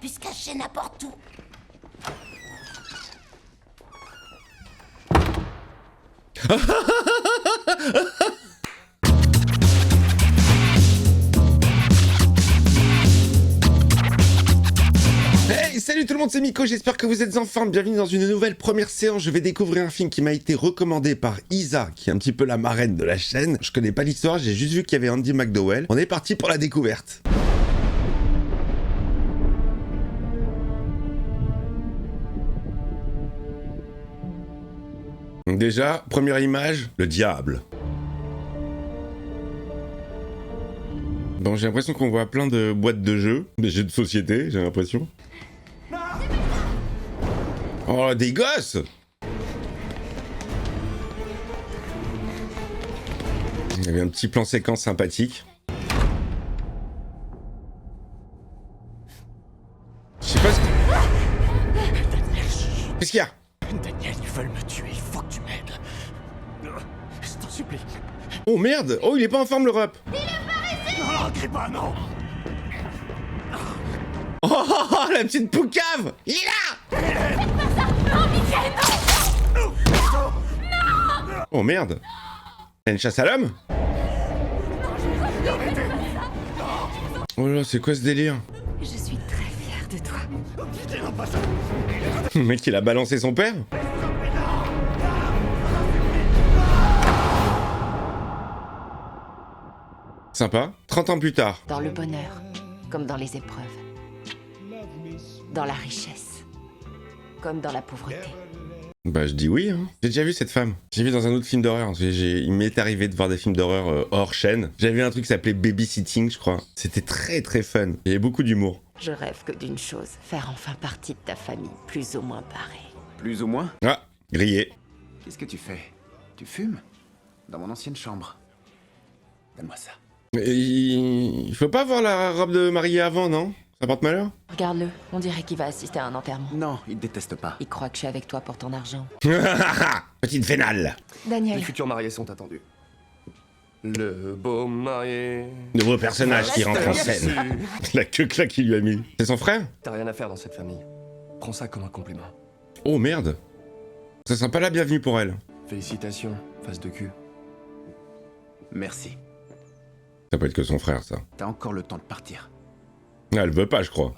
pu se cacher n'importe où. Hey, salut tout le monde, c'est Miko, j'espère que vous êtes en forme. Bienvenue dans une nouvelle première séance. Je vais découvrir un film qui m'a été recommandé par Isa, qui est un petit peu la marraine de la chaîne. Je connais pas l'histoire, j'ai juste vu qu'il y avait Andie McDowell. On est parti pour la découverte. Donc déjà, première image, le diable. Bon, j'ai l'impression qu'on voit plein de boîtes de jeux, des jeux de société, j'ai l'impression. Oh, des gosses! Il y avait un petit plan séquence sympathique. Je sais pas ce que... Qu'est-ce qu'il y a? Daniel, ils veulent me tuer, il faut que tu m'aides. Je t'en supplie. Oh merde! Oh, il est pas en forme le rep! Non, crie pas, non. Oh, la petite poucave! Il est là! Oh merde! Y'a une chasse à l'homme? Oh là, c'est quoi ce délire? Je suis très fière de toi. Le mec, il a balancé son père? Sympa. 30 ans plus tard. Dans le bonheur, comme dans les épreuves. Dans la richesse, comme dans la pauvreté. Bah je dis oui, hein. J'ai déjà vu cette femme. J'ai vu dans un autre film d'horreur. Il m'est arrivé de voir des films d'horreur hors chaîne. J'avais vu un truc qui s'appelait Babysitting, je crois. C'était très très fun. Il y avait beaucoup d'humour. Je rêve que d'une chose, faire enfin partie de ta famille, plus ou moins barrée. Plus ou moins? Ah, grillé. Qu'est-ce que tu fais? Tu fumes? Dans mon ancienne chambre. Donne-moi ça. Mais il faut pas voir la robe de mariée avant, non? Ça porte malheur? Regarde-le, on dirait qu'il va assister à un enterrement. Non, il te déteste pas. Il croit que je suis avec toi pour ton argent. Petite vénale. Daniel, Les futurs mariés sont attendus. Le beau marié. Nouveau personnage qui rentre en scène. La queue claque qu'il lui a mis. C'est son frère? T'as rien à faire dans cette famille. Prends ça comme un compliment. Oh merde. Ça sent pas la bienvenue pour elle. Félicitations, face de cul. Merci. Ça peut être que son frère, ça. T'as encore le temps de partir. Ah, elle veut pas, je crois.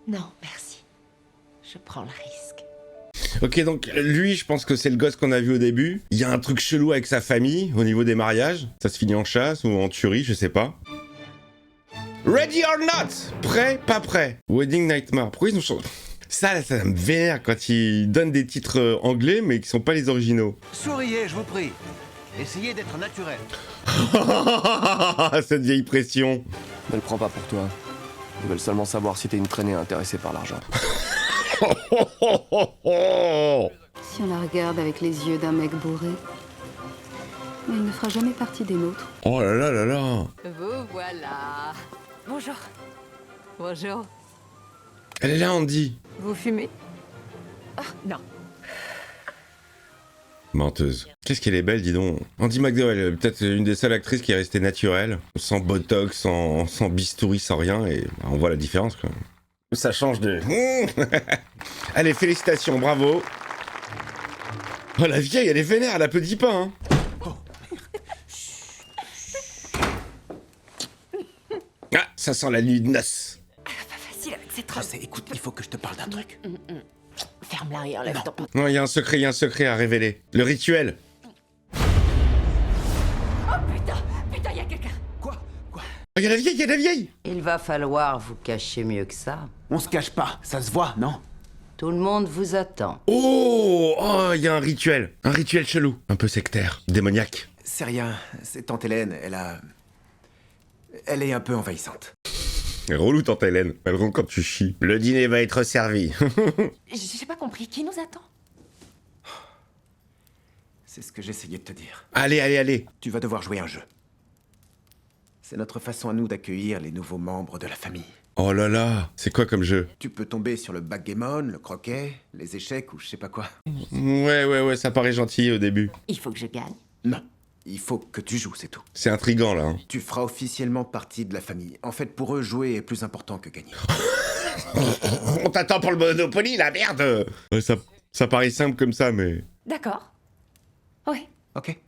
non, merci. Je prends le risque. Ok, donc lui, je pense que c'est le gosse qu'on a vu au début. Il y a un truc chelou avec sa famille au niveau des mariages. Ça se finit en chasse ou en tuerie, je sais pas. Ready or not? Prêt, pas prêt. Wedding Nightmare. Pourquoi ils ont changé? Ça me vénère quand ils donnent des titres anglais mais qui sont pas les originaux. Souriez, je vous prie. Essayez d'être naturel. Cette vieille pression. Ne le prends pas pour toi. Ils veulent seulement savoir si t'es une traînée intéressée par l'argent. Si on la regarde avec les yeux d'un mec bourré, mais il ne fera jamais partie des nôtres. Oh là là là là. Vous voilà. Bonjour. Bonjour. Elle est là, Andy. Vous fumez? Ah, non. Menteuse. Qu'est-ce qu'elle est belle, dis donc. Andy McDowell, peut-être une des seules actrices qui est restée naturelle, sans botox, sans bistouri, sans rien, et on voit la différence, quoi. Ça change de... Allez, félicitations, bravo. Oh, la vieille, elle est vénère, elle applaudit pas, hein. Ah, ça sent la nuit de noces. Pas facile avec cette Je robe. sais, écoute, il faut que je te parle d'un truc. Ferme-la et enlève ton... Non, il y a un secret à révéler. Le rituel. Oh putain, il y a quelqu'un. Quoi? Oh, il y a la vieille. Il va falloir vous cacher mieux que ça. On se cache pas, ça se voit, non? Tout le monde vous attend. Oh, il y a un rituel. Un rituel chelou. Un peu sectaire, démoniaque. C'est rien, c'est tante Hélène, elle est un peu envahissante. C'est relou, tante Hélène. Elle rentre quand tu chies. Le dîner va être servi. J'ai pas compris, qui nous attend? C'est ce que j'essayais de te dire. Allez. Tu vas devoir jouer un jeu. C'est notre façon à nous d'accueillir les nouveaux membres de la famille. Oh là là, c'est quoi comme jeu? Tu peux tomber sur le backgammon, le croquet, les échecs ou je sais pas quoi. Ouais, ça paraît gentil au début. Il faut que je gagne. Non, Il faut que tu joues, c'est tout. C'est intriguant, là. Hein. Tu feras officiellement partie de la famille. En fait, pour eux, jouer est plus important que gagner. On t'attend pour le Monopoly, la merde. Ouais, ça paraît simple comme ça, mais... D'accord. Oui. Ok.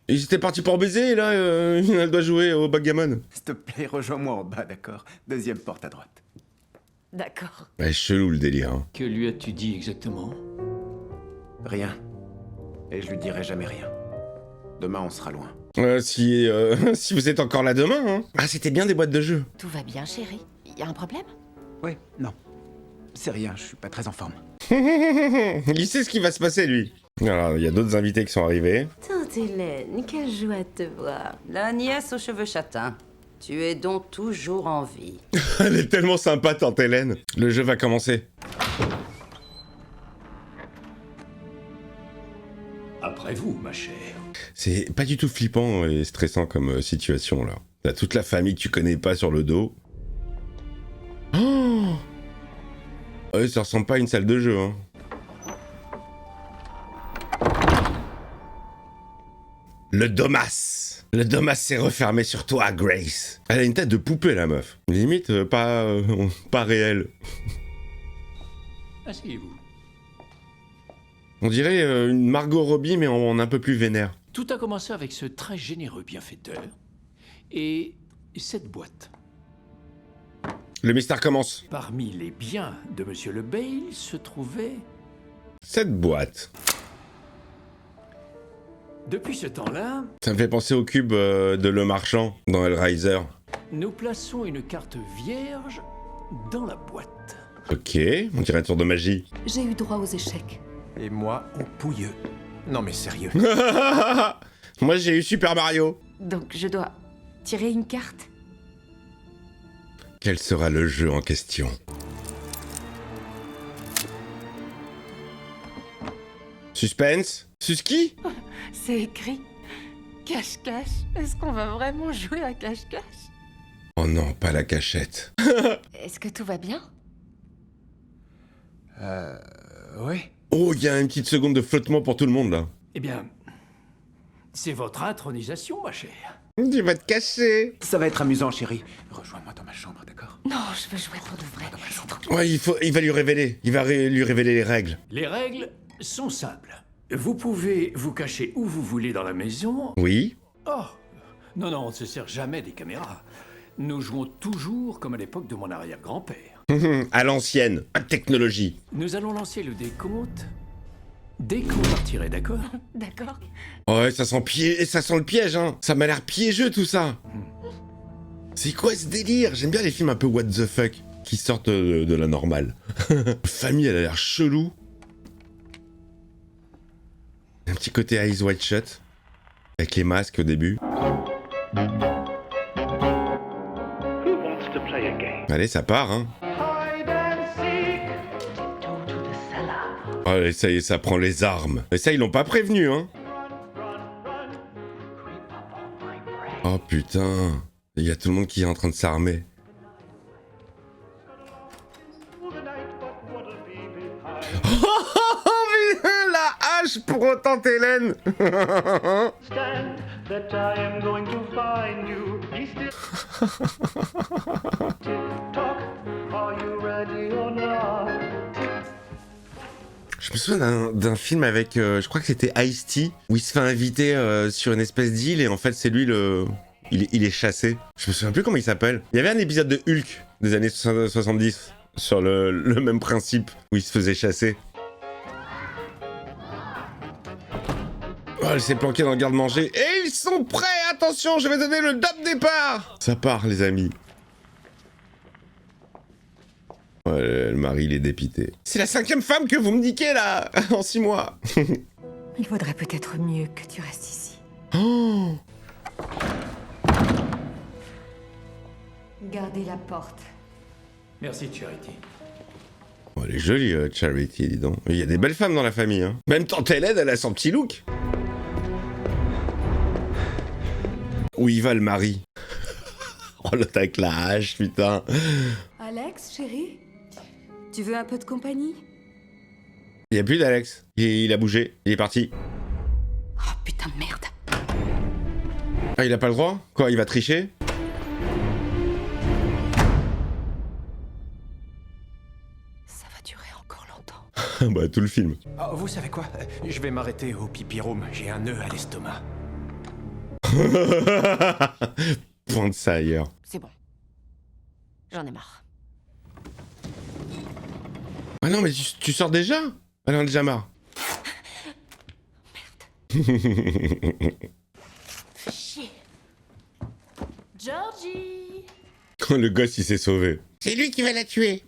Ils étaient partis pour baiser, et là, elle doit jouer au backgammon. S'il te plaît, rejoins-moi en bas, d'accord? Deuxième porte à droite. D'accord. Ouais, chelou, le délire. Hein. Que lui as-tu dit exactement? Rien. Et je lui dirai jamais rien. Demain, on sera loin. Si vous êtes encore là demain, hein. Ah, c'était bien des boîtes de jeux. Tout va bien, chérie? Y a un problème? Ouais, non. C'est rien, je suis pas très en forme. Il sait ce qui va se passer, lui. Alors, il y a d'autres invités qui sont arrivés. Tante Hélène, quelle joie de te voir. La nièce aux cheveux châtains. Tu es donc toujours en vie. Elle est tellement sympa, tante Hélène. Le jeu va commencer. Après vous, ma chère. C'est pas du tout flippant et stressant comme situation, là. T'as toute la famille que tu connais pas sur le dos. Oh ouais, ça ressemble pas à une salle de jeu, hein. Le Domas. Le Domas s'est refermé sur toi, Grace. Elle a une tête de poupée, la meuf. Limite, pas réelle. Asseyez-vous. On dirait une Margot Robbie, mais en un peu plus vénère. Tout a commencé avec ce très généreux bienfaiteur et cette boîte. Le mystère commence. Parmi les biens de Monsieur Le Bail se trouvait... Cette boîte. Depuis ce temps-là, Ça me fait penser au cube de Le Marchand dans Hellraiser. nous plaçons une carte vierge dans la boîte. Ok, on dirait un tour de magie. J'ai eu droit aux échecs. Et moi, au pouilleux. Non mais sérieux. Moi j'ai eu Super Mario. Donc je dois tirer une carte? Quel sera le jeu en question? Suspense? Suski? C'est écrit. Cache-cache. Est-ce qu'on va vraiment jouer à cache-cache? Oh non, pas la cachette. Est-ce que tout va bien? Ouais. Oh, il y a une petite seconde de flottement pour tout le monde là. Eh bien, c'est votre intronisation, ma chère. Tu vas te cacher. Ça va être amusant, chérie. Rejoins-moi dans ma chambre, d'accord? Non, je veux jouer pour de vrai. C'est trop... Ouais, il va lui révéler. Il va lui révéler les règles. Les règles sont simples. Vous pouvez vous cacher où vous voulez dans la maison. Oui. Oh, non, on ne se sert jamais des caméras. Nous jouons toujours comme à l'époque de mon arrière-grand-père. À l'ancienne. Pas de technologie. Nous allons lancer le décompte dès qu'on partirait, d'accord? D'accord. Ouais, ça sent le piège, hein. Ça m'a l'air piégeux tout ça. C'est quoi ce délire? J'aime bien les films un peu what the fuck qui sortent de la normale. Famille, elle a l'air chelou. Un petit côté Eyes Wide Shut avec les masques au début. Allez, ça part, hein. Allez, ça y est, ça prend les armes. Et ça, ils l'ont pas prévenu, hein. Oh putain, il y a tout le monde qui est en train de s'armer. Oh putain, la hache pour tante Hélène. Je me souviens d'un film avec, je crois que c'était Ice-T, où il se fait inviter sur une espèce d'île et en fait c'est lui il est chassé. Je me souviens plus comment il s'appelle. Il y avait un épisode de Hulk des années 70 sur le même principe où il se faisait chasser. Oh, elle s'est planquée dans le garde-manger et ils sont prêts. Attention, je vais donner le top départ. Ça part les amis. Ouais, le mari, il est dépité. C'est la 5e femme que vous me niquez, là, en 6 mois. Il vaudrait peut-être mieux que tu restes ici. Oh. Gardez la porte. Merci, Charity. Oh, elle est jolie, Charity, dis donc. Il y a des belles femmes dans la famille, hein. Même tante Hélène, elle a son petit look. Où il va, le mari? Oh, l'autre avec la hache, putain. Alex, chérie, tu veux un peu de compagnie? Il y a plus d'Alex. Il a bougé. Il est parti. Oh putain, merde. Ah, il a pas le droit? Quoi, il va tricher? Ça va durer encore longtemps. Bah, tout le film. Oh, vous savez quoi? Je vais m'arrêter au pipi room. J'ai un nœud à l'estomac. Pointe ça ailleurs. C'est bon. J'en ai marre. Ah non, mais tu sors déjà? Elle en a déjà marre. Fais chier. Georgie! Le gosse, il s'est sauvé. C'est lui qui va la tuer.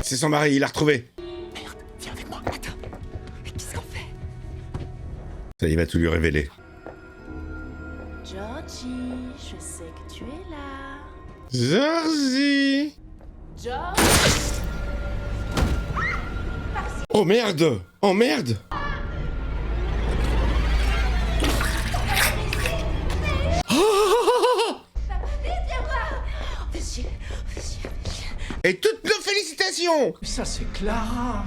C'est son mari, il l'a retrouvé. Merde, viens avec moi. Attends. Mais qu'est-ce qu'on fait? Ça, il va tout lui révéler. Georgie, je sais que tu es là. Georgie! Georgie! Oh merde! Oh merde! Fais chier. Fais chier. Et toutes nos félicitations! Mais ça, c'est Clara!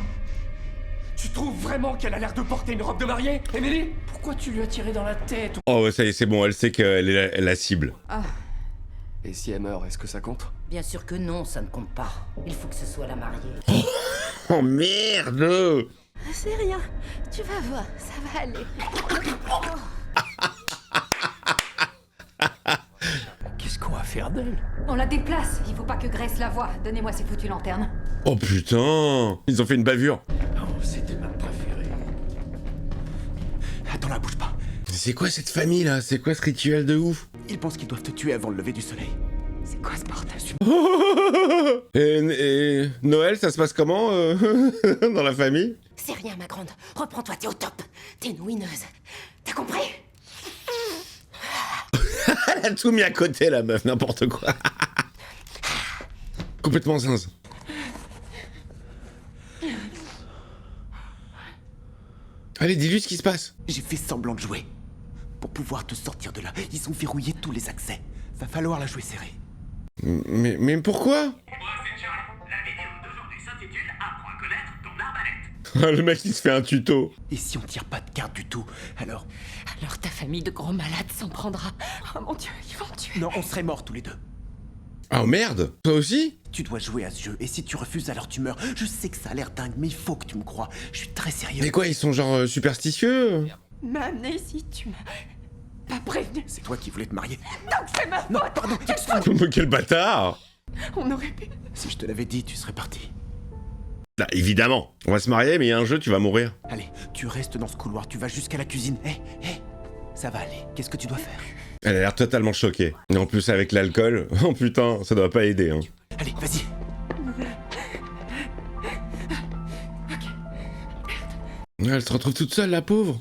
Tu trouves vraiment qu'elle a l'air de porter une robe de mariée, Emily? Pourquoi tu lui as tiré dans la tête? Oh ouais, ça y est, c'est bon, elle sait qu'elle est la cible. Et si elle meurt, est-ce que ça compte? Bien sûr que non, ça ne compte pas. Il faut que ce soit la mariée. Oh merde! C'est rien. Tu vas voir, ça va aller. Qu'est-ce qu'on va faire d'elle? On la déplace. Il faut pas que Grace la voie. Donnez-moi ces foutues lanternes. Oh putain! Ils ont fait une bavure. Oh, c'était ma préférée. Attends là, bouge pas. C'est quoi cette famille là? C'est quoi ce rituel de ouf? Ils pensent qu'ils doivent te tuer avant le lever du soleil. C'est quoi ce bordel? Et Noël, ça se passe comment dans la famille? C'est rien, ma grande. Reprends-toi, t'es au top. T'es une winneuse. T'as compris? Elle a tout mis à côté la meuf, n'importe quoi. Complètement zinz. Allez, dis-lui ce qui se passe. J'ai fait semblant de jouer. Pour pouvoir te sortir de là, ils ont verrouillé tous les accès. Va falloir la jouer serrée. Mais pourquoi? Le mec il se fait un tuto. Et si on tire pas de carte du tout, alors... Alors ta famille de gros malades s'en prendra. Oh mon Dieu, ils vont me tuer. Non, on serait morts tous les deux. Oh merde. Toi aussi? Tu dois jouer à ce jeu, et si tu refuses, alors tu meurs. Je sais que ça a l'air dingue, mais il faut que tu me crois. Je suis très sérieux. Mais quoi, ils sont genre superstitieux? M'a amené ici, tu m'as pas prévenu. C'est toi qui voulais te marier. Donc c'est ma faute. Non, pardon, excuse-moi. Quel bâtard! On aurait pu. Si je te l'avais dit, tu serais parti. Bah, évidemment. On va se marier, mais il y a un jeu, tu vas mourir. Allez, tu restes dans ce couloir, tu vas jusqu'à la cuisine. Hé, ça va aller. Qu'est-ce que tu dois faire? Elle a l'air totalement choquée. Et en plus avec l'alcool, oh putain, ça doit pas aider, hein. Allez, vas-y. Elle se retrouve toute seule, la pauvre.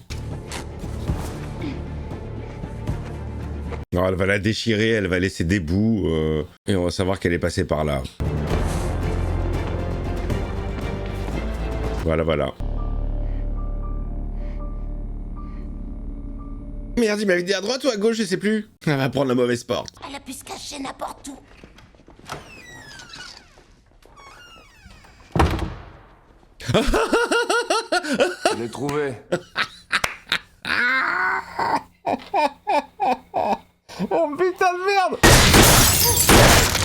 Non, elle va la déchirer, elle va laisser des bouts, et on va savoir qu'elle est passée par là. Voilà. Merde, il m'avait dit à droite ou à gauche, je sais plus. Elle va prendre la mauvaise porte. Elle a pu se cacher n'importe où. Je l'ai trouvé. Oh putain de merde!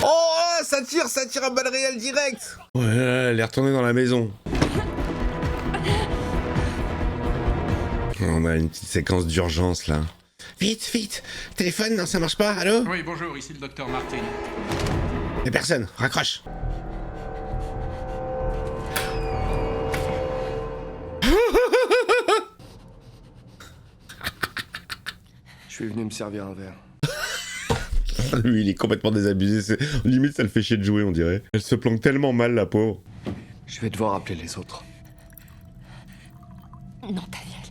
Oh, ça tire à balles réelles direct! Ouais, elle est retournée dans la maison. On a une petite séquence d'urgence là. Vite! Téléphone, non, ça marche pas, allô? Oui, bonjour, ici le docteur Martin. Y'a personne, raccroche. Je suis venu me servir un verre. Lui, il est complètement désabusé. Limite, ça le fait chier de jouer, on dirait. Elle se planque tellement mal, la pauvre. Je vais devoir appeler les autres. Non, Daniel.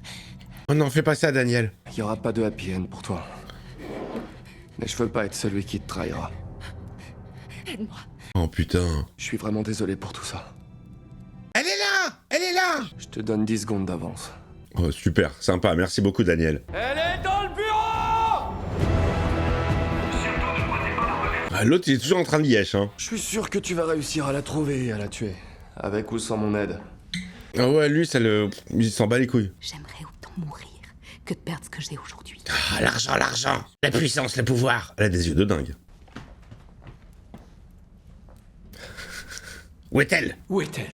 Oh non, fais pas ça, Daniel. Il y aura pas de happy end pour toi. Mais je veux pas être celui qui te trahira. Aide-moi. Oh putain. Je suis vraiment désolé pour tout ça. Elle est là! Je te donne 10 secondes d'avance. Oh, super, sympa, merci beaucoup, Daniel. Elle est dans le bureau! Ah, l'autre, il est toujours en train de lièche, hein. Je suis sûr que tu vas réussir à la trouver et à la tuer. Avec ou sans mon aide. Ah ouais, lui, ça le... Il s'en bat les couilles. J'aimerais ou mourir que de perdre ce que j'ai aujourd'hui. Ah, l'argent, la puissance, le pouvoir. Elle a des yeux de dingue. Où est-elle? Où est-elle?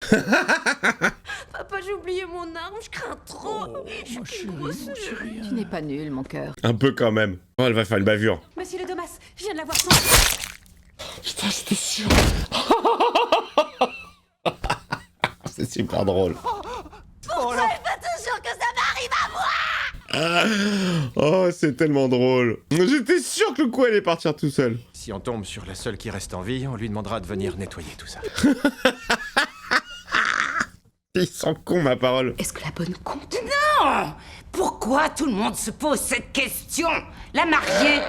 Papa, j'ai oublié mon arme, je crains trop. Mon chéri. Tu n'es pas nul, mon cœur. Un peu quand même. Oh, elle va faire une bavure. Monsieur le Domas, je viens de la voir sans... Putain, c'était sûr. C'est super drôle. Attention que ça m'arrive à moi. Oh, c'est tellement drôle. J'étais sûr que le coup allait partir tout seul. Si on tombe sur la seule qui reste en vie, on lui demandera de venir nettoyer tout ça. Ils sont cons, ma parole. Est-ce que la bonne compte? Non! Pourquoi tout le monde se pose cette question? La mariée?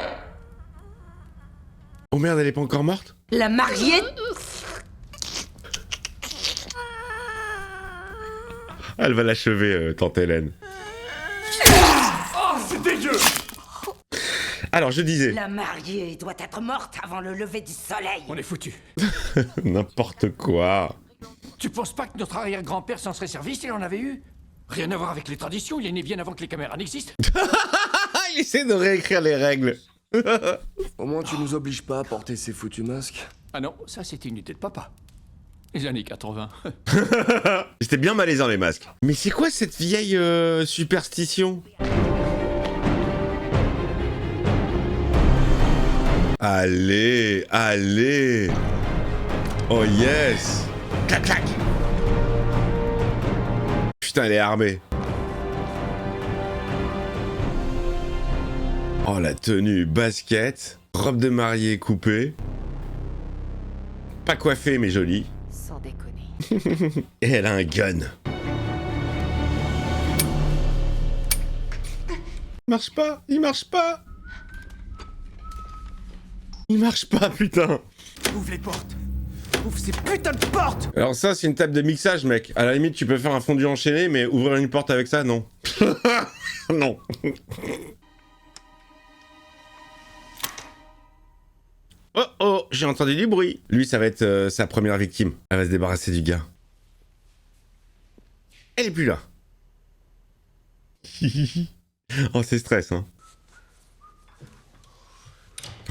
Oh merde, elle est pas encore morte? La mariée? Elle va l'achever, tante Hélène. Oh, c'est dégueu! Alors, je disais... La mariée doit être morte avant le lever du soleil. On est foutus. N'importe quoi. Tu penses pas que notre arrière-grand-père s'en serait servi s'il en avait eu? Rien à voir avec les traditions, il est né bien avant que les caméras n'existent. Il essaie de réécrire les règles. Au moins, tu nous obliges pas à porter ces foutus masques. Ah non, ça c'était une idée de papa. Les années 80. C'était bien malaisant, les masques. Mais c'est quoi cette vieille superstition? Allez, allez. Oh yes. Clac, clac. Putain, elle est armée. Oh, la tenue, basket, robe de mariée coupée. Pas coiffée, mais jolie. Sans déconner. Et elle a un gun. Il marche pas, il marche pas. Il marche pas, putain. Ouvre les portes. Ouvre ces putains de portes. Alors ça, c'est une table de mixage, mec. À la limite, tu peux faire un fondu enchaîné, mais ouvrir une porte avec ça, non. Non. Oh oh, j'ai entendu du bruit. Lui, ça va être sa première victime. Elle va se débarrasser du gars. Elle est plus là. Oh, c'est stress, hein.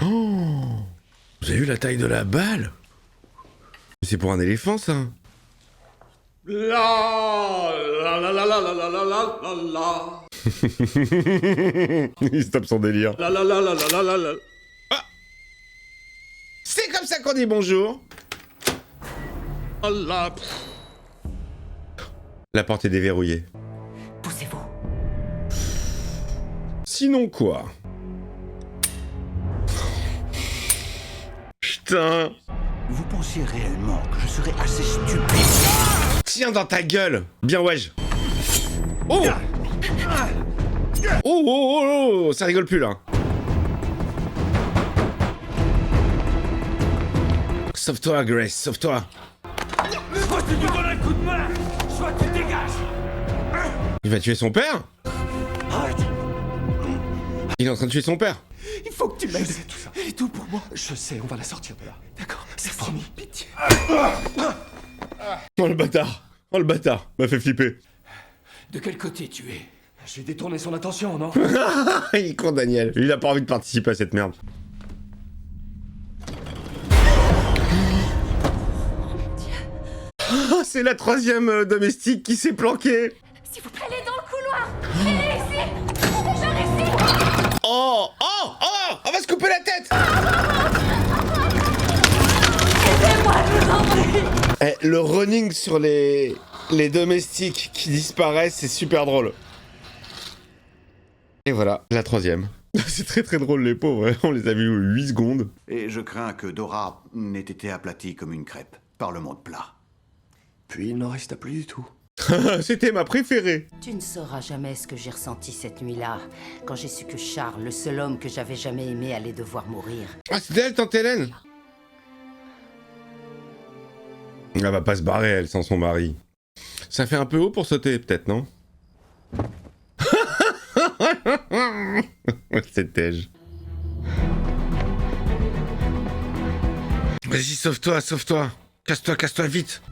Oh, vous avez vu la taille de la balle? C'est pour un éléphant, ça. La la la la la la la la la la. Il stoppe son délire. La la la la la la la. Ah, c'est comme ça qu'on dit bonjour. Allah. La porte est déverrouillée. Poussez-vous. Sinon quoi? Putain. Vous pensiez réellement que je serais assez stupide? Tiens dans ta gueule. Bien wesh. Oh. Oh oh oh oh. Ça rigole plus là. Sauve-toi Grace, sauve-toi. Soit tu lui donnes un coup de main, soit tu dégages. Il va tuer son père? Arrête. Il est en train de tuer son père. Il faut que tu m'aides. Je sais tout ça. Elle est tout pour moi. Je sais, on va la sortir de là. D'accord, c'est fini. Pitié. Oh le bâtard. Oh le bâtard. M'a fait flipper. De quel côté tu es? J'ai détourné son attention, non? Il est con Daniel. Il a pas envie de participer à cette merde. Oh, c'est la troisième domestique qui s'est planquée. S'il vous plaît, elle est dans le couloir. Elle est ici. Je ici. Oh oh oh. On va se couper la tête. Aidez-moi, je vous en prie. Eh, le running sur les domestiques qui disparaissent, c'est super drôle. Et voilà, la troisième. C'est très très drôle les pauvres, on les a vus 8 secondes. Et je crains que Dora n'ait été aplatie comme une crêpe par le monde plat. Puis il n'en resta plus du tout. C'était ma préférée. Tu ne sauras jamais ce que j'ai ressenti cette nuit-là, quand j'ai su que Charles, le seul homme que j'avais jamais aimé, allait devoir mourir. Ah, c'était elle, tante Hélène. Elle va pas se barrer, elle, sans son mari. Ça fait un peu haut pour sauter, peut-être, non? C'est tège. Vas-y, sauve-toi, sauve-toi. Casse-toi, casse-toi vite.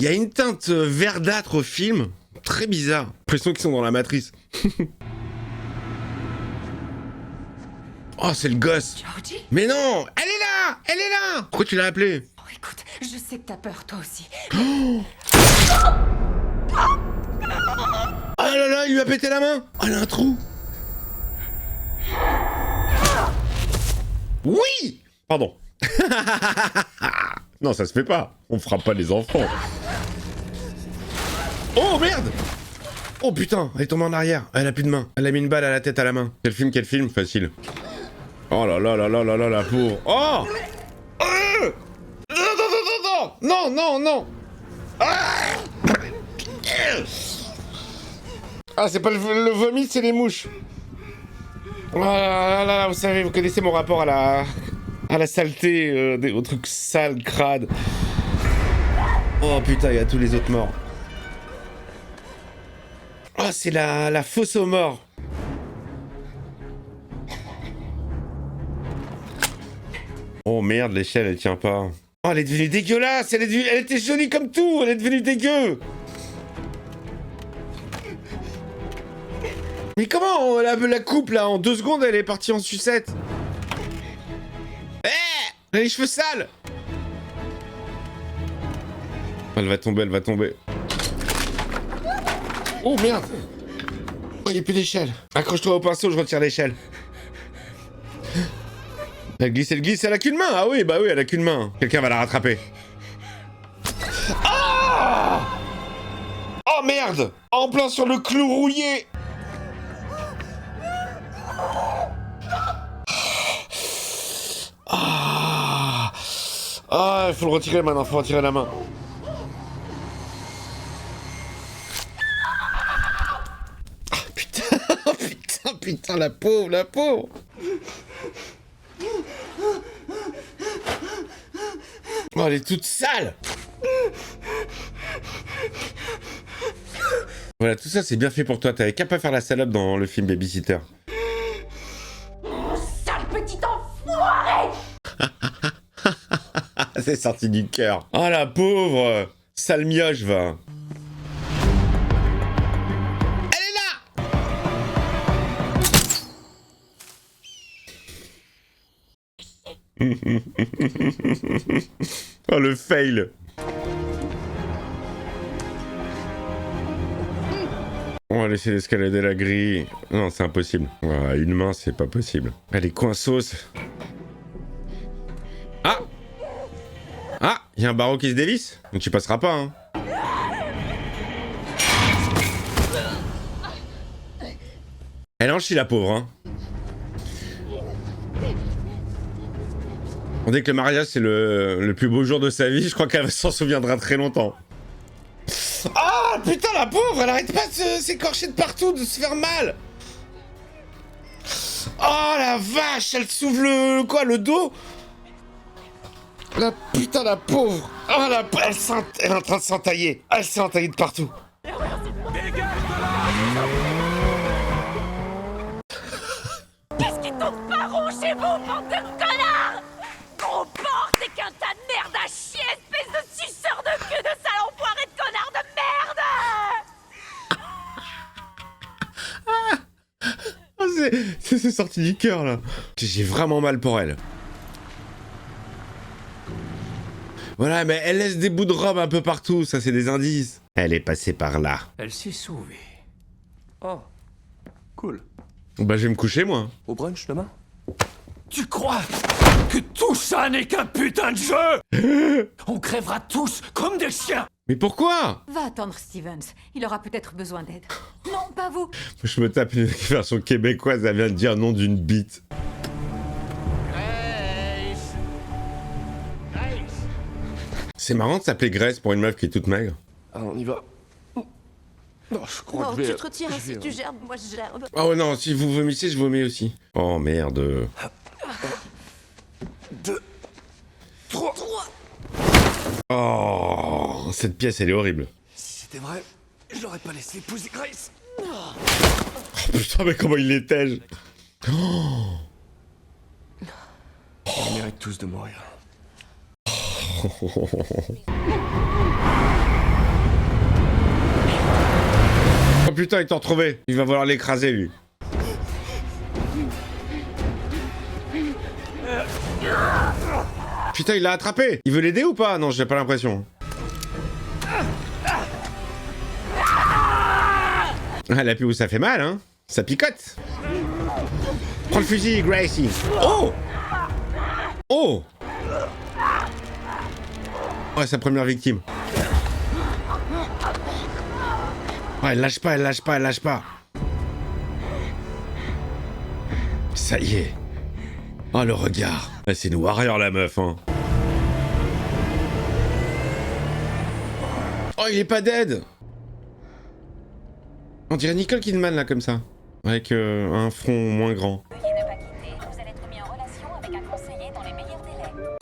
Il y a une teinte verdâtre au film, très bizarre. L'impression qu'ils sont dans la matrice. Oh, c'est le gosse. Georgie? Mais non, elle est là. Elle est là. Pourquoi tu l'as appelée? Oh, écoute, je sais que t'as peur, toi aussi. Oh là là, il lui a pété la main. Oh, elle a un trou. Oui. Pardon. Non, ça se fait pas. On frappe pas les enfants. Oh merde. Oh putain, elle est tombée en arrière. Elle a plus de main. Elle a mis une balle à la tête à la main. Quel film, quel film? Facile. Oh là là là là là là, la pauvre. Oh non, non, non, non, non. Non, non, non. Ah, c'est pas le vomi, c'est les mouches. Oh là là là, vous savez, vous connaissez mon rapport à la saleté, aux trucs sales, crades. Oh putain, il y a tous les autres morts. Oh, c'est la fosse aux morts. Oh merde, l'échelle, elle tient pas. Oh, elle est devenue dégueulasse. Elle était jolie comme tout. Elle est devenue dégueu. Mais comment la coupe là, en 2 secondes, elle est partie en sucette. Elle a les cheveux sales. Elle va tomber, elle va tomber. Oh merde. Oh, il n'y a plus d'échelle. Accroche-toi au pinceau, je retire l'échelle. Elle glisse, elle a qu'une main. Ah oui, bah oui, elle a qu'une main. Quelqu'un va la rattraper. Ah! Oh merde. En plein sur le clou rouillé. Ah, il faut le retirer maintenant, faut retirer la main. Ah, putain, putain, putain, la pauvre, la pauvre. Oh, elle est toute sale. Voilà, tout ça c'est bien fait pour toi, t'avais qu'à pas faire la salope dans le film Babysitter. Sale petit enfoiré! C'est sorti du cœur. Oh la pauvre. Sale mioche, va. Elle est là. Oh le fail. On va laisser escalader la grille. Non, c'est impossible. Voilà, une main, c'est pas possible. Elle est coinceuse. Ah! Ah! Il y a un barreau qui se dévisse? Donc tu passeras pas, hein. Elle en chie, la pauvre, hein. On dit que le mariage, c'est le plus beau jour de sa vie. Je crois qu'elle s'en souviendra très longtemps. Ah, putain, la pauvre, elle arrête pas de s'écorcher de partout, de se faire mal. Oh, la vache, elle s'ouvre le dos. La putain, la pauvre. Oh, elle est en train de s'entailler. Elle s'est entaillée de partout. Qu'est-ce qui tourne pas rond chez vous, bande de connards? Gros porc, t'es qu'un tas de merde à chier, espèce de suceur de cul, de sale enfoiré de connard de merde! Oh, c'est sorti du cœur, là. J'ai vraiment mal pour elle. Voilà, mais elle laisse des bouts de robe un peu partout, ça c'est des indices. Elle est passée par là. Elle s'est sauvée. Oh, cool. Bah je vais me coucher, moi. Au brunch demain? Tu crois que tout ça n'est qu'un putain de jeu? On crèvera tous comme des chiens. Mais pourquoi? Va attendre Stevens. Il aura peut-être besoin d'aide. Non, pas vous. Je me tape une version québécoise, elle vient de dire nom d'une bite. C'est marrant de s'appeler Grace pour une meuf qui est toute maigre. Ah, on y va. Non, je crois Non, que je vais... tu te retires, si tu gerbes, moi je gerbe. Oh non, si vous vomissez, je vomis aussi. Oh merde. 2, 3. Oh, cette pièce, elle est horrible. Si c'était vrai, je l'aurais pas laissé épouser Grace. Oh, putain, mais comment il l'étège. Oh. Ils méritent tous de mourir. Oh putain, il t'a retrouvé. Il va vouloir l'écraser, lui. Putain, il l'a attrapé. Il veut l'aider ou pas? Non, j'ai pas l'impression. Ah, la pub où ça fait mal, hein. Ça picote. Prends le fusil, Gracie. Oh! Oh! Ouais, sa première victime. Ouais, elle lâche pas, elle lâche pas, elle lâche pas. Ça y est. Oh, le regard. Ah, c'est une warrior, la meuf, hein. Oh, il est pas dead. On dirait Nicole Kidman, là, comme ça. Avec un front moins grand. Veuillez ne pas quitter. Vous allez être mis en relation avec un conseiller dans les meilleurs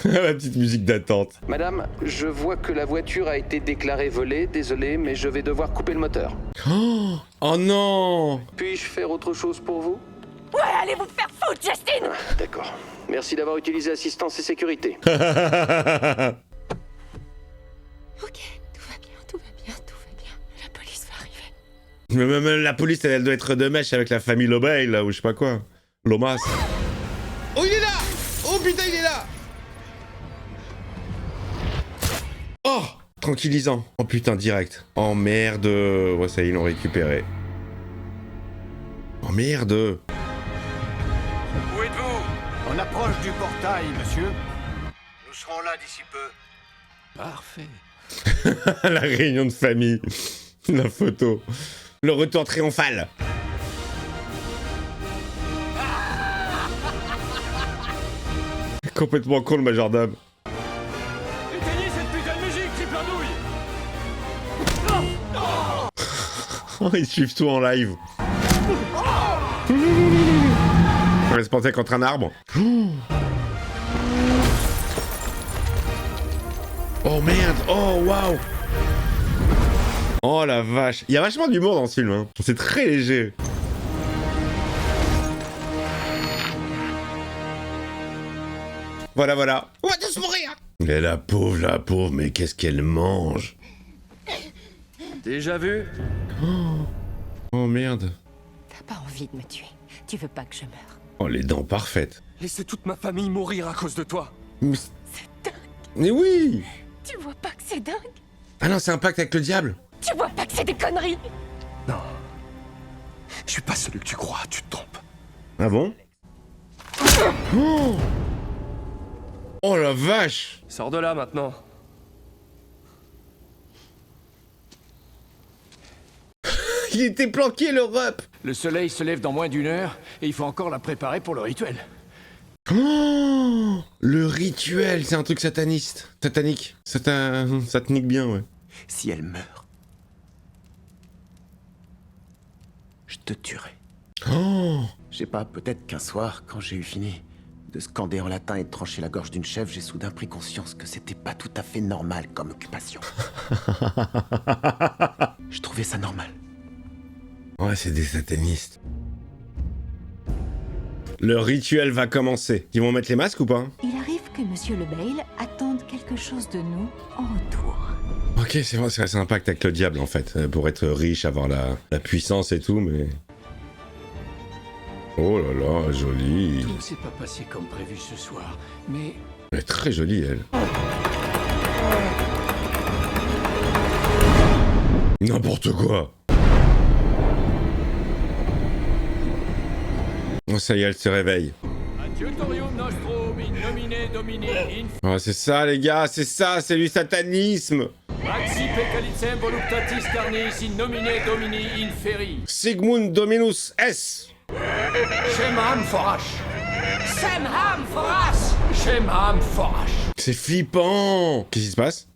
délais. La petite musique d'attente. Madame, je vois que la voiture a été déclarée volée. Désolé, mais je vais devoir couper le moteur. Oh, oh non. Puis-je faire autre chose pour vous? Ouais, allez vous faire foutre, Justine! D'accord. Merci d'avoir utilisé assistance et sécurité. Ok, tout va bien, tout va bien, tout va bien. La police va arriver. Mais même la police, elle doit être de mèche avec la famille Lobeil, là, ou je sais pas quoi. Lomas. Oh, il est là! Oh, putain, il est là! Oh! Tranquillisant. Oh, putain, direct. Oh, merde. Ouais, ça y est, ils l'ont récupéré. Oh, merde. Où êtes-vous? On approche du portail, monsieur. Nous serons là d'ici peu. Parfait. La réunion de famille. La photo. Le retour triomphal. Complètement con, le majordome. Éteignez cette putain de musique, triple andouille! Oh, ils suivent tout en live. On va se penser contre un arbre. Oh merde. Oh waouh. Oh la vache. Il y a vachement d'humour dans ce film, hein. C'est très léger. Voilà, voilà. On va tous mourir. Et la pauvre, mais qu'est-ce qu'elle mange? Déjà vu? Oh merde. T'as pas envie de me tuer. Tu veux pas que je meure. Oh, les dents parfaites. Laissez toute ma famille mourir à cause de toi. Mais, C'est dingue! mais oui. Tu vois pas que c'est dingue? Ah non, c'est un pacte avec le diable. Tu vois pas que c'est des conneries? Non. Je suis pas celui que tu crois, tu te trompes. Ah bon? Oh, oh la vache. Sors de là maintenant. Il était planqué, le rep. Le soleil se lève dans moins d'une heure et il faut encore la préparer pour le rituel. Oh, le rituel, c'est un truc sataniste. Satanique. Ça te nique bien, ouais. Si elle meurt, je te tuerai. Oh, Je sais pas, peut-être qu'un soir, quand j'ai eu fini de scander en latin et de trancher la gorge d'une chèvre, j'ai soudain pris conscience que c'était pas tout à fait normal comme occupation. Je trouvais ça normal. ouais, c'est des satanistes. Le rituel va commencer. Ils vont mettre les masques ou pas? Il arrive que Monsieur Le Bail attende quelque chose de nous en retour. Ok, c'est vrai, c'est un pacte avec le diable en fait, pour être riche, avoir la puissance et tout, mais... Oh là là, jolie. Tout ne s'est pas passé comme prévu ce soir, mais Elle est très jolie, elle. N'importe quoi. Oh, ça y est, elle se réveille. Adiutorium nostrum in nomine Domini in Oh, c'est ça, les gars, c'est ça, c'est du satanisme. maxi peccalitsem voluptatis carnis in nomine Domini inferi. Sigmund Dominus S. Shemham Forash. Shemham Forash. Shemham Forash. C'est flippant. Qu'est-ce qui se passe?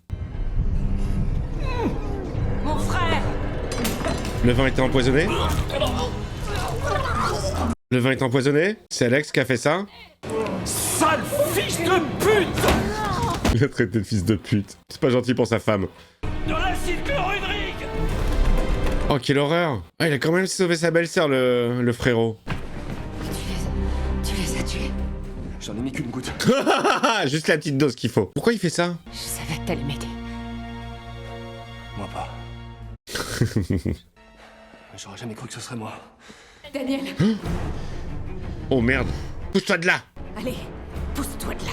Mon frère! Le vin était empoisonné? Le vin est empoisonné? C'est Alex qui a fait ça? Sale fils de pute! Il a traité de fils de pute. C'est pas gentil pour sa femme. De l'acide chlorhydrique! Oh, quelle horreur! Ah, il a quand même sauvé sa belle-sœur, le frérot. Tu les as tués. J'en ai mis qu'une goutte. Juste la petite dose qu'il faut. Pourquoi il fait ça? Je savais que t'allais m'aider. Moi pas. J'aurais jamais cru que ce serait moi. Daniel, Oh merde. Pousse-toi de là. allez, pousse-toi de là.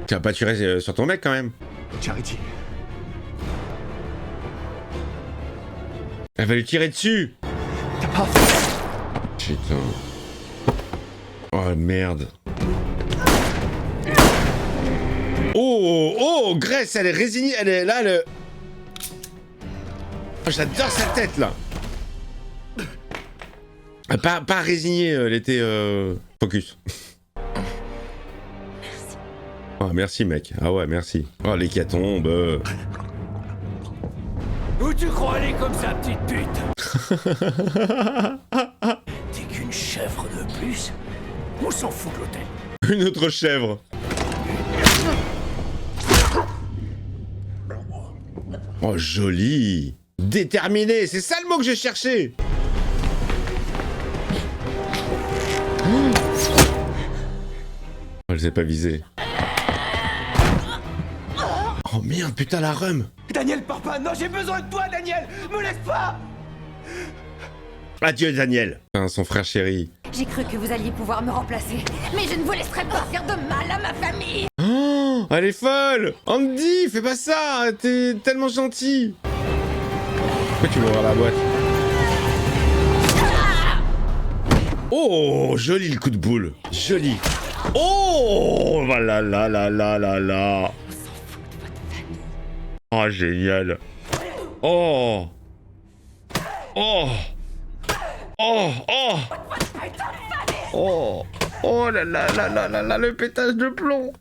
Tu vas pas tirer sur ton mec quand même. Charity. Elle va lui tirer dessus. T'as pas... Putain. Oh merde. Oh, Grace, elle est résignée, elle est là, le... Oh, j'adore sa tête, là. Pas résignée, elle était, focus. Merci. Oh, merci, mec. Ah ouais, merci. Oh, l'hécatombe. Où tu crois aller comme ça, petite pute? T'es qu'une chèvre de plus? On s'en fout de l'hôtel. Une autre chèvre. Oh, joli. Déterminé, c'est ça le mot que j'ai cherché. Oh, elle s'est pas visée. Oh merde, putain, la rhum. Daniel, pars pas! Non, j'ai besoin de toi, Daniel! Me laisse pas! Adieu, Daniel. Enfin, son frère chéri. J'ai cru que vous alliez pouvoir me remplacer, mais je ne vous laisserai pas faire de mal à ma famille. Oh, elle est folle. Andy, fais pas ça. T'es tellement gentil. Pourquoi tu veux ouvrir la boîte? Oh, joli le coup de boule. Joli. Oh, voilà, là, là, là, là, là. Oh, génial. Oh. Oh. Oh, oh. Oh. Oh là là là là là là, le pétage de plomb.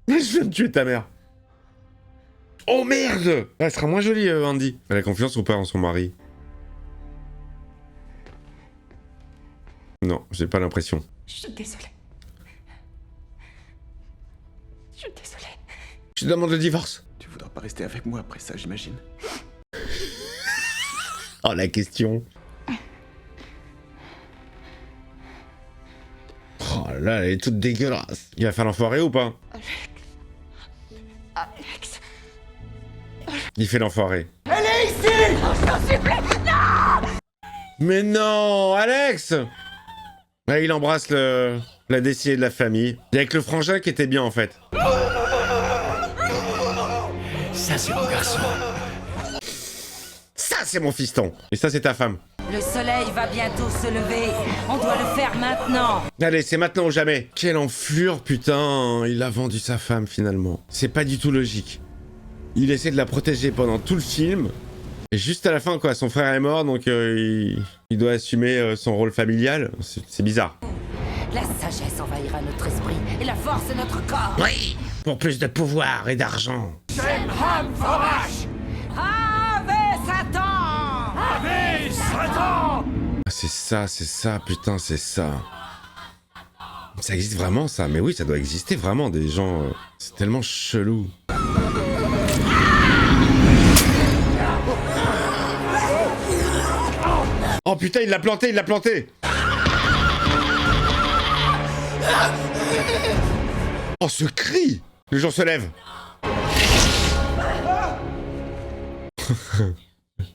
Je viens de tuer ta mère. Oh merde. Elle sera moins jolie, Andy. Elle a confiance ou pas en son mari? Non, j'ai pas l'impression. Je suis désolée. Je suis désolée. Je te demande le divorce. Tu voudras pas rester avec moi après ça, j'imagine. Oh, la question. Oh là, elle est toute dégueulasse. Il va faire l'enfoiré ou pas? Alex. Il fait l'enfoiré. Elle est ici! Oh, je t'en supplie. Non! Mais non, Alex! Là, il embrasse la décimée de la famille. Et avec le frangin qui était bien, en fait. Ça, c'est mon garçon. Ça, c'est mon fiston. Et ça, c'est ta femme. Le soleil va bientôt se lever. On doit le faire maintenant. Allez, c'est maintenant ou jamais. Quelle enflure, putain. Il a vendu sa femme, finalement. C'est pas du tout logique. Il essaie de la protéger pendant tout le film. Et juste à la fin, quoi, son frère est mort, donc il doit assumer son rôle familial. C'est bizarre. La sagesse envahira notre esprit et la force notre corps. Oui, pour plus de pouvoir et d'argent. Ham Forage! Ave Satan! Ave Satan! Ah, c'est ça, putain, c'est ça. Ça existe vraiment, ça. Mais oui, ça doit exister vraiment, des gens... c'est tellement chelou. Oh putain, il l'a planté. Oh, ce cri! Le jour se lève.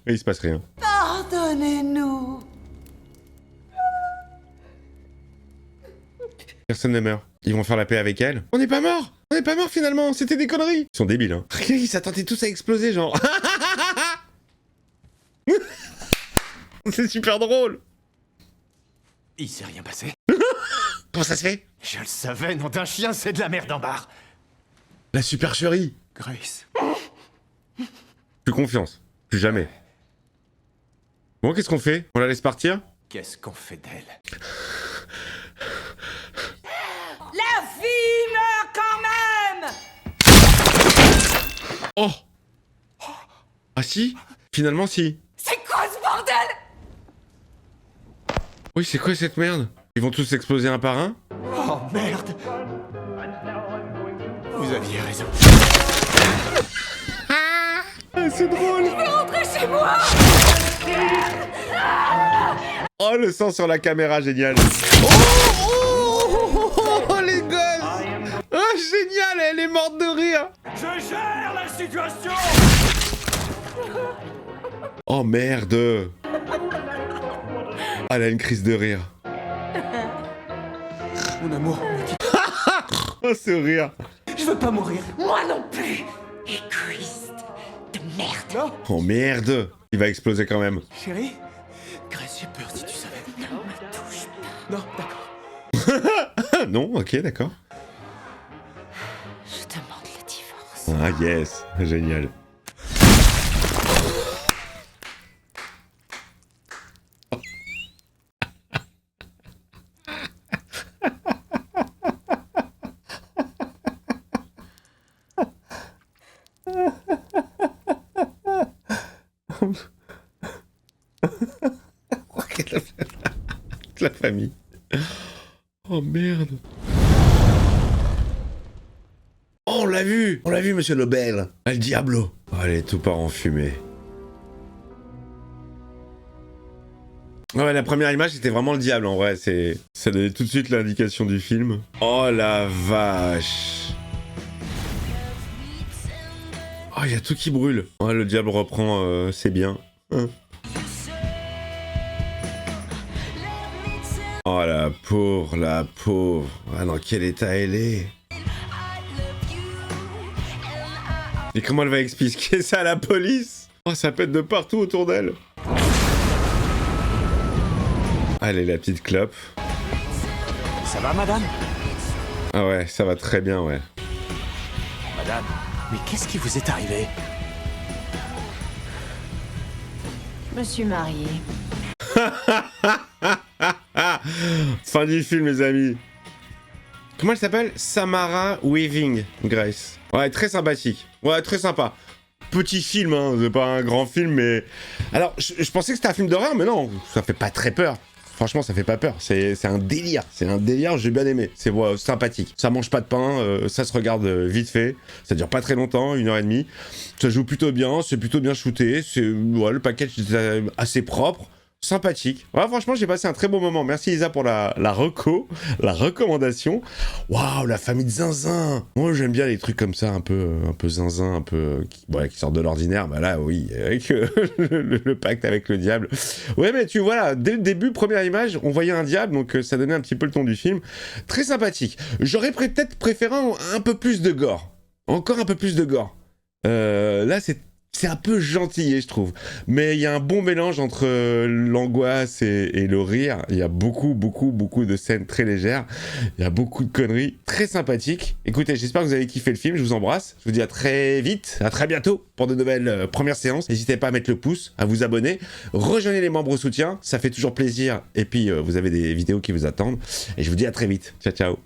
Et il se passe rien. Pardonnez-nous. Personne ne meurt. Ils vont faire la paix avec elle. On n'est pas mort finalement, c'était des conneries. Ils sont débiles, hein. Ils s'attendaient tous à exploser, genre. C'est super drôle. Il s'est rien passé. Comment ça se fait? Je le savais, nom d'un chien, c'est de la merde en barre. La supercherie. Grace. Plus confiance. Plus jamais. Bon, qu'est-ce qu'on fait? On la laisse partir? Qu'est-ce qu'on fait d'elle? La fille meurt quand même. Oh! Ah si? Finalement si. C'est quoi ce bordel? Oui, c'est quoi cette merde? Ils vont tous exploser un par un? Oh merde! Vous aviez raison. Ah, c'est drôle! Je veux rentrer chez moi. Oh, le sang sur la caméra, génial! Oh, les gosses! Oh, génial! Elle est morte de rire! Je gère la situation! Oh merde. Ah, elle a une crise de rire. Mon amour, ne quitte- Oh, ce rire. je veux pas mourir. Moi non plus. Égoïste de merde. Non, Oh merde. Il va exploser quand même. chérie. Grace, j'ai peur si tu savais. Ne me touche pas. Non, d'accord. Ah, non, ok, d'accord. Je demande le divorce. Ah yes, génial. La famille. Oh merde. Oh, on l'a vu, monsieur Lebel. El Diablo. Oh, allez, tout part en fumée. Ouais, la première image, c'était vraiment le diable, en vrai. Ça donnait tout de suite l'indication du film. Oh, la vache. Oh, il y a tout qui brûle. Ouais, le diable reprend, c'est bien. Hein. Oh, la pauvre, la pauvre. Ah, dans quel état elle est. Et comment elle va expliquer ça à la police? Oh, ça pète de partout autour d'elle. Allez, la petite clope. Ça va, madame? Ah ouais, ça va très bien, ouais. Madame, mais qu'est-ce qui vous est arrivé? Je me suis mariée. Fin du film, les amis. Comment elle s'appelle? Samara Weaving, Grace. Ouais, très sympathique. Ouais, très sympa. Petit film, hein, c'est pas un grand film, mais... Alors, je pensais que c'était un film d'horreur, mais non, ça fait pas très peur. Franchement, ça fait pas peur. C'est un délire. C'est un délire, j'ai bien aimé. C'est sympathique. Ça mange pas de pain, ça se regarde vite fait. Ça dure pas très longtemps, 1h30. Ça joue plutôt bien, c'est plutôt bien shooté. Ouais, le package est assez propre. Sympathique. Ouais, franchement, j'ai passé un très bon moment. Merci Isa pour la recommandation. Waouh, la famille de Zinzin. Moi, j'aime bien les trucs comme ça, un peu zinzin, qui sortent de l'ordinaire. Bah là, oui, avec le pacte avec le diable. Ouais, mais tu vois, là, dès le début, première image, on voyait un diable, donc ça donnait un petit peu le ton du film. Très sympathique. J'aurais peut-être préféré un peu plus de gore. Encore un peu plus de gore. Là, c'est un peu gentil, je trouve. Mais il y a un bon mélange entre l'angoisse et le rire. Il y a beaucoup de scènes très légères. Il y a beaucoup de conneries très sympathiques. Écoutez, j'espère que vous avez kiffé le film. Je vous embrasse. Je vous dis à très vite, à très bientôt pour de nouvelles premières séances. N'hésitez pas à mettre le pouce, à vous abonner. Rejoignez les membres soutien. Ça fait toujours plaisir. Et puis, vous avez des vidéos qui vous attendent. Et je vous dis à très vite. Ciao, ciao.